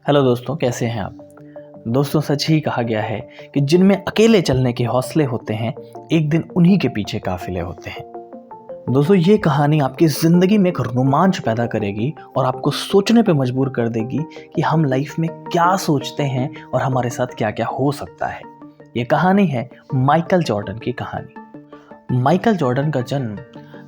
Hello दोस्तों, कैसे हैं आप। दोस्तों, सच ही कहा गया है कि जिनमें अकेले चलने के हौसले होते हैं, एक दिन उन्हीं के पीछे काफिले होते हैं। दोस्तों, ये कहानी आपकी ज़िंदगी में एक रोमांच पैदा करेगी और आपको सोचने पे मजबूर कर देगी कि हम लाइफ में क्या सोचते हैं और हमारे साथ क्या क्या हो सकता है। ये कहानी है माइकल जॉर्डन की कहानी। माइकल जॉर्डन का जन्म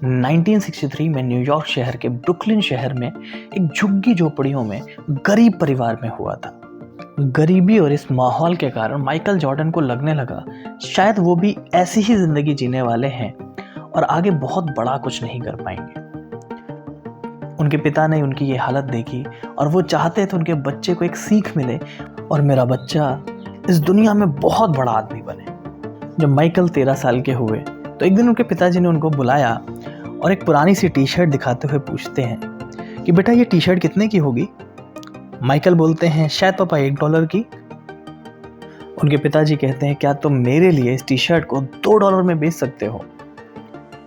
1963 में न्यूयॉर्क शहर के ब्रुकलिन शहर में एक झुग्गी झोपड़ियों में गरीब परिवार में हुआ था। गरीबी और इस माहौल के कारण माइकल जॉर्डन को लगने लगा शायद वो भी ऐसी ही जिंदगी जीने वाले हैं और आगे बहुत बड़ा कुछ नहीं कर पाएंगे। उनके पिता ने उनकी ये हालत देखी और वो चाहते थे उनके बच्चे को एक सीख मिले और मेरा बच्चा इस दुनिया में बहुत बड़ा आदमी बने। जब माइकल 13 साल के हुए तो एक दिन उनके पिताजी ने उनको बुलाया और एक पुरानी सी टी शर्ट दिखाते हुए पूछते हैं कि बेटा, ये टी शर्ट कितने की होगी। माइकल बोलते हैं शायद पापा $1 की। उनके पिताजी कहते हैं क्या तुम मेरे लिए इस टी शर्ट को $2 में बेच सकते हो।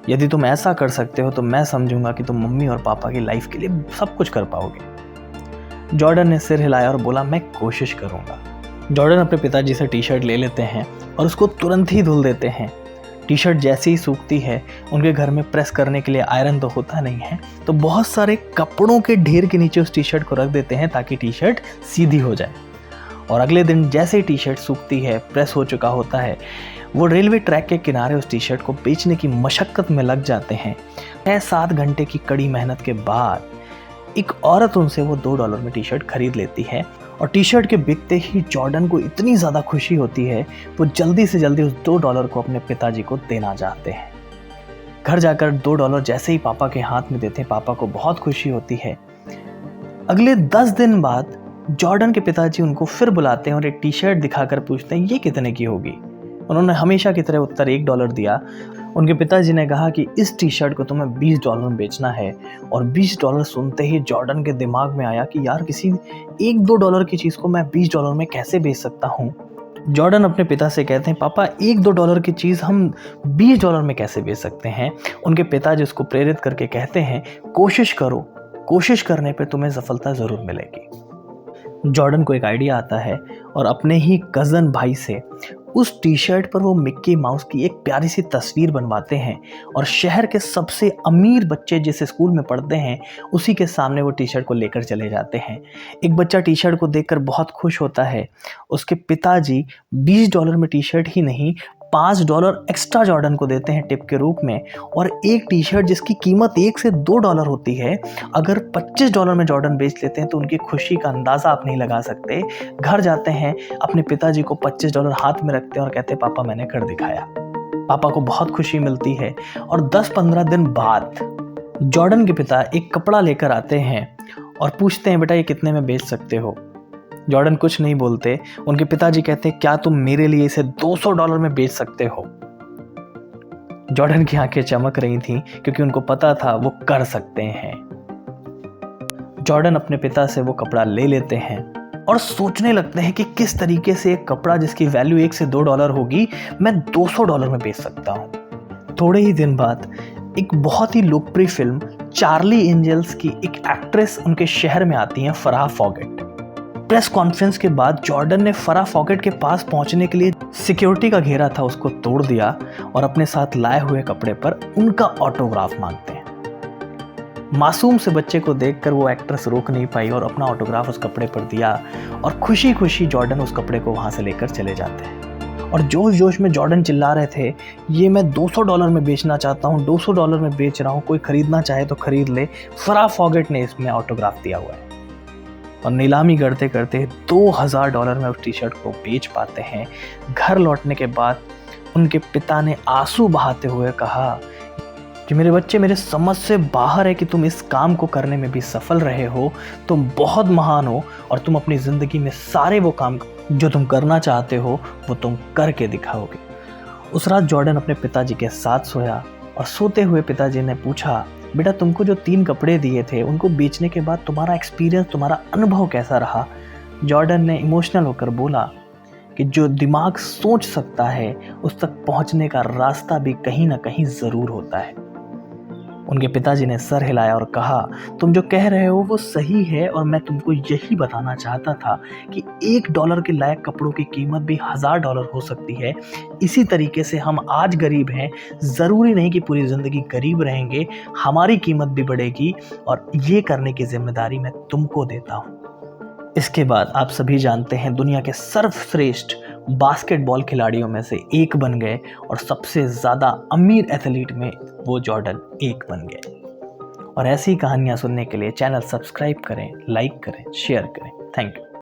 यदि तुम ऐसा कर सकते हो तो मैं समझूंगा कि तुम मम्मी और पापा की लाइफ के लिए सब कुछ कर पाओगे। जॉर्डन ने सिर हिलाया और बोला मैं कोशिश करूंगा। जॉर्डन अपने पिताजी से टी शर्ट ले लेते हैं और उसको तुरंत ही धुल देते हैं। टी शर्ट जैसे ही सूखती है, उनके घर में प्रेस करने के लिए आयरन तो होता नहीं है, तो बहुत सारे कपड़ों के ढेर के नीचे उस टी शर्ट को रख देते हैं ताकि टी शर्ट सीधी हो जाए। और अगले दिन जैसे ही टी शर्ट सूखती है, प्रेस हो चुका होता है, वो रेलवे ट्रैक के किनारे उस टी शर्ट को बेचने की मशक्कत में लग जाते हैं। 6-7 घंटे की कड़ी मेहनत के बाद एक औरत उनसे वो $2 में टी शर्ट खरीद लेती है और टी शर्ट के बिकते ही जॉर्डन को इतनी ज़्यादा खुशी होती है, वो जल्दी से जल्दी उस $2 को अपने पिताजी को देना चाहते हैं। घर जाकर $2 जैसे ही पापा के हाथ में देते हैं, पापा को बहुत खुशी होती है। अगले 10 दिन बाद जॉर्डन के पिताजी उनको फिर बुलाते हैं और एक टी शर्ट दिखाकर पूछते हैं ये कितने की होगी। उन्होंने हमेशा की तरह उत्तर $1 दिया। उनके पिताजी ने कहा कि इस टी शर्ट को तुम्हें $20 में बेचना है। और $20 सुनते ही जॉर्डन के दिमाग में आया कि यार, किसी $1-2 की चीज़ को मैं $20 में कैसे बेच सकता हूँ। जॉर्डन अपने पिता से कहते हैं पापा, $1-2 की चीज़ हम $20 में कैसे बेच सकते हैं। उनके पिताजी उसको प्रेरित करके कहते हैं कोशिश करो, कोशिश करने पर तुम्हें सफलता ज़रूर मिलेगी। जॉर्डन को एक आइडिया आता है और अपने ही कज़न भाई से उस टी शर्ट पर वो मिक्की माउस की एक प्यारी सी तस्वीर बनवाते हैं और शहर के सबसे अमीर बच्चे जिस स्कूल में पढ़ते हैं उसी के सामने वो टी शर्ट को लेकर चले जाते हैं। एक बच्चा टी शर्ट को देखकर बहुत खुश होता है। उसके पिताजी $20 में टी शर्ट ही नहीं, $5 एक्स्ट्रा जॉर्डन को देते हैं टिप के रूप में। और एक टी शर्ट जिसकी कीमत $1 से $2 होती है, अगर $25 में जॉर्डन बेच लेते हैं तो उनकी खुशी का अंदाज़ा आप नहीं लगा सकते। घर जाते हैं, अपने पिताजी को $25 हाथ में रखते हैं और कहते हैं पापा, मैंने कर दिखाया। पापा को बहुत खुशी मिलती है और 10-15 दिन बाद जॉर्डन के पिता एक कपड़ा लेकर आते हैं और पूछते हैं बेटा, ये कितने में बेच सकते हो। जॉर्डन कुछ नहीं बोलते। उनके पिताजी कहते हैं क्या तुम मेरे लिए इसे $200 में बेच सकते हो। जॉर्डन की आंखें चमक रही थीं क्योंकि उनको पता था वो कर सकते हैं। जॉर्डन अपने पिता से वो कपड़ा ले लेते हैं और सोचने लगते हैं कि किस तरीके से एक कपड़ा जिसकी वैल्यू $1 से $2 होगी, मैं $200 में बेच सकता हूँ। थोड़े ही दिन बाद एक बहुत ही लोकप्रिय फिल्म चार्ली एंजल्स की एक एक्ट्रेस उनके शहर में आती हैं, फराह फॉगेट। प्रेस कॉन्फ्रेंस के बाद जॉर्डन ने फराह फॉगेट के पास पहुंचने के लिए सिक्योरिटी का घेरा था उसको तोड़ दिया और अपने साथ लाए हुए कपड़े पर उनका ऑटोग्राफ मांगते हैं। मासूम से बच्चे को देखकर वो एक्ट्रेस रोक नहीं पाई और अपना ऑटोग्राफ उस कपड़े पर दिया और खुशी खुशी जॉर्डन उस कपड़े को वहां से लेकर चले जाते हैं। और जोश जोश में जॉर्डन चिल्ला रहे थे, ये मैं $200 में बेचना चाहता हूँ, $200 में बेच रहा हूँ, कोई खरीदना चाहे तो खरीद ले। फराह फॉगेट ने इसमें ऑटोग्राफ दिया हुआ है। और नीलामी करते करते $2000 में उस टी शर्ट को बेच पाते हैं। घर लौटने के बाद उनके पिता ने आंसू बहाते हुए कहा कि मेरे बच्चे, मेरे समझ से बाहर है कि तुम इस काम को करने में भी सफल रहे हो। तुम बहुत महान हो और तुम अपनी ज़िंदगी में सारे वो काम जो तुम करना चाहते हो वो तुम करके दिखाओगे। उस रात जॉर्डन अपने पिताजी के साथ सोया और सोते हुए पिताजी ने पूछा बेटा, तुमको जो 3 कपड़े दिए थे उनको बेचने के बाद तुम्हारा एक्सपीरियंस, तुम्हारा अनुभव कैसा रहा। जॉर्डन ने इमोशनल होकर बोला कि जो दिमाग सोच सकता है उस तक पहुंचने का रास्ता भी कहीं ना कहीं ज़रूर होता है। उनके पिताजी ने सर हिलाया और कहा, तुम जो कह रहे हो वो सही है और मैं तुमको यही बताना चाहता था कि $1 के लायक कपड़ों की कीमत भी $1000 हो सकती है। इसी तरीके से हम आज गरीब हैं, ज़रूरी नहीं कि पूरी ज़िंदगी गरीब रहेंगे, हमारी कीमत भी बढ़ेगी और ये करने की जिम्मेदारी मैं तुमको देता हूँ। इसके बाद आप सभी जानते हैं दुनिया के सर्वश्रेष्ठ बास्केटबॉल खिलाड़ियों में से एक बन गए और सबसे ज़्यादा अमीर एथलीट में वो जॉर्डन एक बन गए। और ऐसी कहानियाँ सुनने के लिए चैनल सब्सक्राइब करें, लाइक करें, शेयर करें। Thank you.